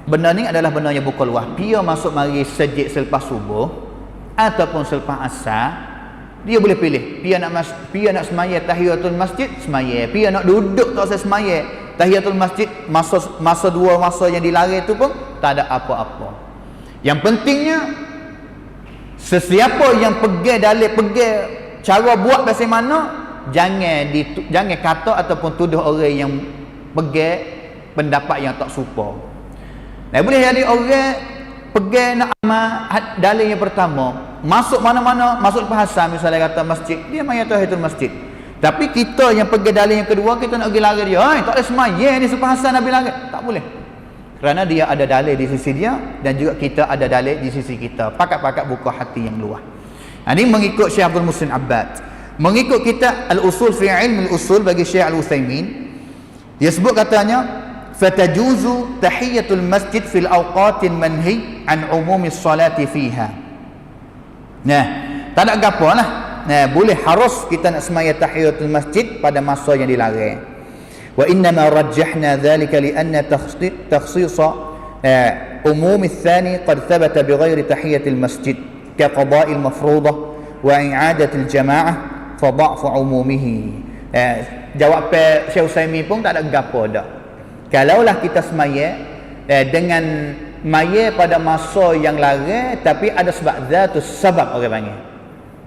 Benda ni adalah benda yang bukan luas. Dia masuk mari sejid selepas subuh ataupun selepas asar, dia boleh pilih. Dia nak semaya tahiyatul masjid, semaya. Dia nak duduk tak usah semaya tahiyatul masjid, masa 2 masa yang dilarang itu pun tak ada apa-apa. Yang pentingnya sesiapa yang pegang cara buat macam mana, jangan kata ataupun tuduh orang yang pegang pendapat yang tak serupa. Boleh jadi orang pegang nak amal dalil yang pertama, masuk mana-mana, masuk bahasa misalnya kata masjid, dia maya tahiyatul masjid. Tapi kita yang pergi dalil yang kedua, kita nak pergi lari dia, tak boleh semayang ni sebab Hasan Nabi lari, tak boleh. Kerana dia ada dalil di sisi dia dan juga kita ada dalil di sisi kita. Pakat-pakat buka hati yang luas. Ini mengikut Syekh Abdul Muhsin Abbad. Mengikut kita Al-Usul fi Ilm Al-Usul bagi Syekh Al-Utsaimin, dia sebut katanya fatajuzu tahiyatul masjid fil awqatin manhi an umumi salati fiha. Nah, tak ada gapo lah. Nah, boleh harus kita nak semaya tahiyatul masjid pada masa yang dilarang. Wa innama rajjahna dhalika li anna takhsis umum الثاني قد ثبت بغير تحية المسجد كقضاء المفروضة وإعادة الجماعة فضعف عمومه. Jawab Syekh Utsaimin pun tak ada gapo dah. Kalaulah kita semaya dengan maya pada masa yang larang tapi ada sebab zatus sabab orang panggil.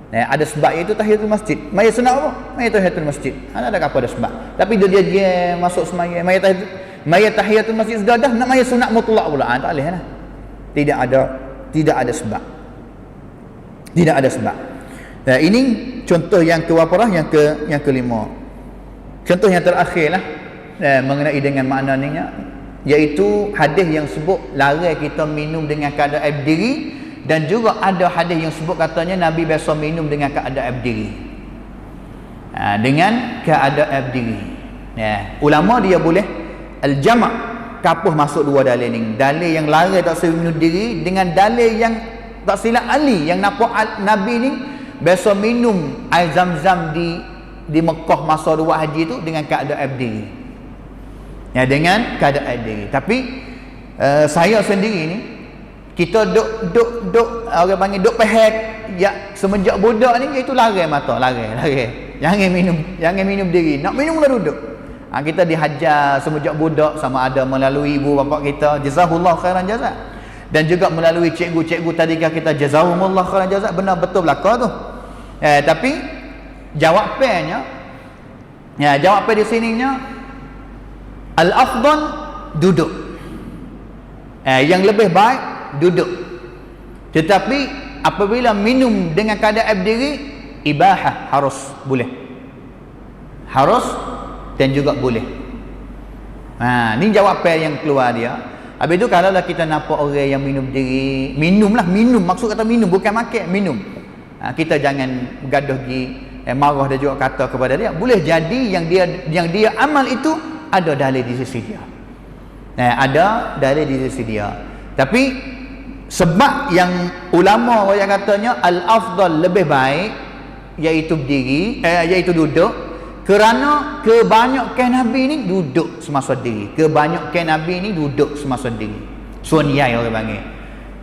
Ada sebab iaitu tahiyatul masjid. Maya sunat apa? Maya tahiyatul masjid. Ada apa ada sebab. Tapi dia masuk semaya maya tahiyatul masjid sudah dah nak maya sunat mutlak pula. Tak boleh lah. Tidak ada sebab. Tidak ada sebab. Ini contoh yang ke-berapa? Yang kelima. Contoh yang terakhir lah mengenai dengan makna ni, iaitu hadis yang sebut larang kita minum dengan keadaan berdiri, dan juga ada hadis yang sebut katanya Nabi biasa minum dengan keadaan berdiri. Dengan keadaan berdiri. Ulama dia boleh al-jama' kapuh masuk dua dalil ni. Dalil yang larang tak boleh minum diri dengan dalil yang tak silap Ali yang nampak Nabi ni biasa minum air zam-zam di Mekah masa dua haji tu dengan keadaan berdiri. Dengan keadaan berdiri. Tapi saya sendiri ni kita duk orang panggil duk pehek ya semenjak budak ni iaitu larang mata, larang. Jangan minum diri. Nak minum lah duduk. Kita dihajar semenjak budak, sama ada melalui ibu bapa kita, jazahullah khairan jazak, dan juga melalui cikgu-cikgu tadika kita, jazahumullah khairan jazak. Benar betul belaka tu. Tapi jawapannya jawapan di sininya al-afdal duduk. Yang lebih baik duduk. Tetapi apabila minum dengan keadaan berdiri, ibahah, harus, boleh. Harus dan juga boleh. Ni jawapan yang keluar dia. Habis tu kalau lah kita nampak orang yang minum berdiri, minum, maksud kata minum bukan makan, minum. Kita jangan gaduh pergi marah dan juga kata kepada dia. Boleh jadi yang dia amal itu ada dalil di sisi dia. Ada dalil di sisi dia. Tapi sebab yang ulama yang katanya al-afdal lebih baik iaitu berdiri, iaitu duduk, kerana kebanyakan Nabi ni duduk semasa diri. Kebanyakan Nabi ni duduk semasa diri. Sunniyai orang panggil.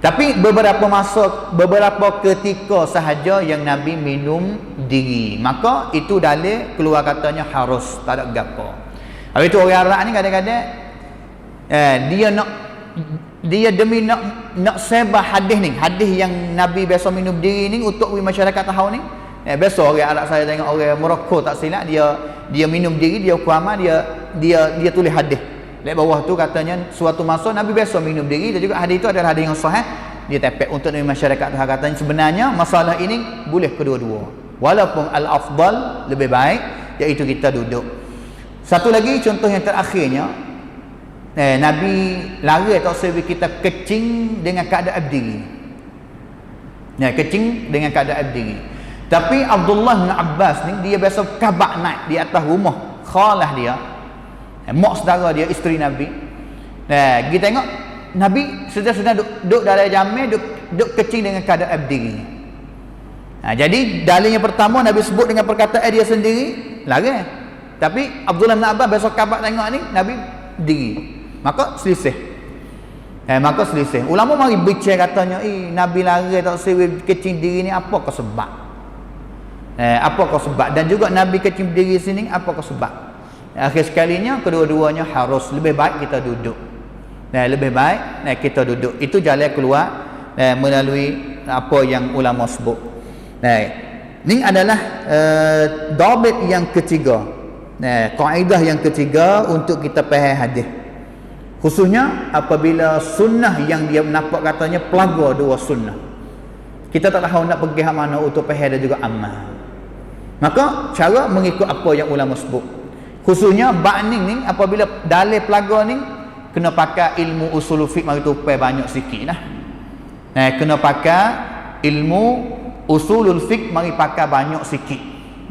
Tapi beberapa ketika sahaja yang Nabi minum diri, maka itu dalil keluar katanya harus, tak ada gapo. Habis tu orang Arab ni kadang-kadang dia demi nak sebar hadis ni, hadis yang Nabi biasa minum diri ni untuk masyarakat tahu ni. Biasa orang Arab saya tengok orang Morocco tak silap, dia minum diri, dia kuama, dia tulis hadis. Lek bawah tu katanya suatu masa Nabi biasa minum diri, dan juga hadis itu adalah hadis yang sahih. Dia tepek untuk masyarakat tahu katanya sebenarnya masalah ini boleh kedua-dua. Walaupun al-afdal lebih baik iaitu kita duduk. Satu lagi contoh yang terakhirnya, Nabi larang tak sebab kita kecing dengan keadaan berdiri. Kecing dengan keadaan berdiri. Tapi Abdullah bin Abbas ni dia biasa kabak naik di atas rumah khalah dia, mak saudara dia, isteri Nabi. Kita tengok Nabi sudah duduk dalam jamai, duduk kecing dengan keadaan berdiri. Jadi dalilnya pertama Nabi sebut dengan perkataan dia sendiri larang. Tapi Abdullah bin Abbas biasa kabak tengok ni Nabi berdiri. Maka selisih. Ulama mari bincang katanya, Nabi larang tak sewi kecing diri ni apakah sebab? Apakah sebab? Dan juga Nabi kecing diri sini apakah sebab? Akhir sekalinya kedua-duanya harus, lebih baik kita duduk. Lebih baik kita duduk. Itu jalan keluar melalui apa yang ulama sebut. Ini adalah dabit yang ketiga. Kaedah yang ketiga untuk kita faham hadis. Khususnya apabila sunnah yang dia nampak katanya pelaga dua sunnah. Kita tak tahu nak pergi ke mana untuk faham dan juga amal. Maka cara mengikut apa yang ulama sebut. Khususnya ba'ning ni apabila dalil pelaga ni kena pakai ilmu usul fiqh mari tupai banyak sikit lah. Kena pakai ilmu usulul fiqh mari pakai banyak sikit.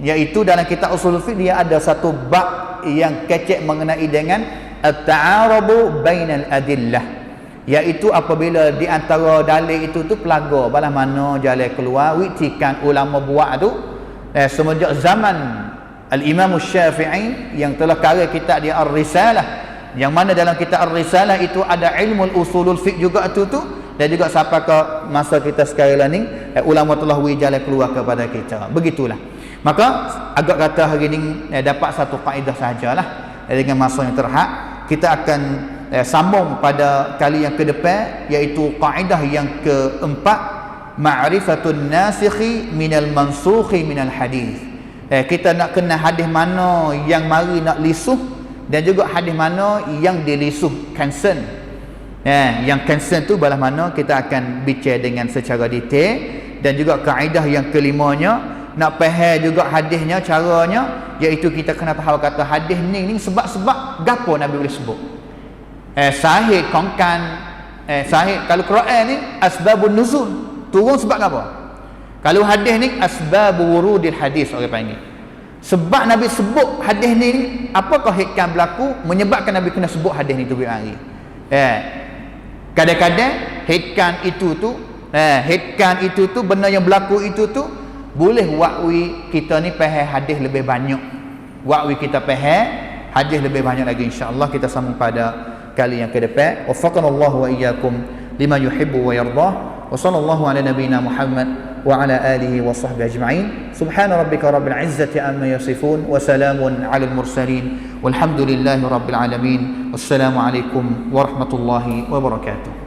Iaitu dalam kitab usul fiqh dia ada satu bab yang kecek mengenai dengan at-ta'arubu bainal adillah. Iaitu apabila di antara dalil itu tu pelaga balah mana jalan keluar witikan ulama buat tu semenjak zaman Al-Imam Syafi'i yang telah karya kitab dia Ar-Risalah, yang mana dalam kitab Ar-Risalah itu ada ilmu usulul fiqh juga tu dan juga sampai ke masa kita sekarang ni ulama telah jalan keluar kepada kita. Begitulah. Maka agak kata hari ni dapat satu kaedah sahajalah dengan masa yang terhad. Kita akan sambung pada kali yang ke depan, iaitu kaedah yang keempat, ma'rifatun nasikhi minal mansukhi minal hadis. Kita nak kenal hadis mana yang mari nak lisuh dan juga hadis mana yang dilisuh cancel. Yang cancel tu balah mana kita akan bicara dengan secara detail. Dan juga kaedah yang kelimanya, nak faham juga hadisnya, caranya, iaitu kita kena tahu kata hadis ni sebab-sebab gapo Nabi boleh sebut. Sahih kongkan, sahih kalau Quran ni asbabun nuzul, turun sebab apa? Kalau hadis ni asbabul wurudil hadis orang panggil. Sebab Nabi sebut hadis ni apakah hikmah berlaku menyebabkan Nabi kena sebut hadis ni tu hari. Kadang-kadang hikmah itu tu benda yang berlaku itu tu boleh wakwi kita ni faham hadis lebih banyak. Wakwi kita faham hadis lebih banyak lagi, insya-Allah. Kita sambung pada kali yang ke depan. Waffaqanallahu wa iyyakum lima yuhibbu wa yardah. Wa sallallahu ala nabiyyina Muhammad wa ala alihi wa sahbihi ajma'in. Subhana rabbika rabbil izzati amma yasifun wa salamun alal mursalin walhamdulillahi rabbil alamin. Wassalamu alaikum warahmatullahi wabarakatuh.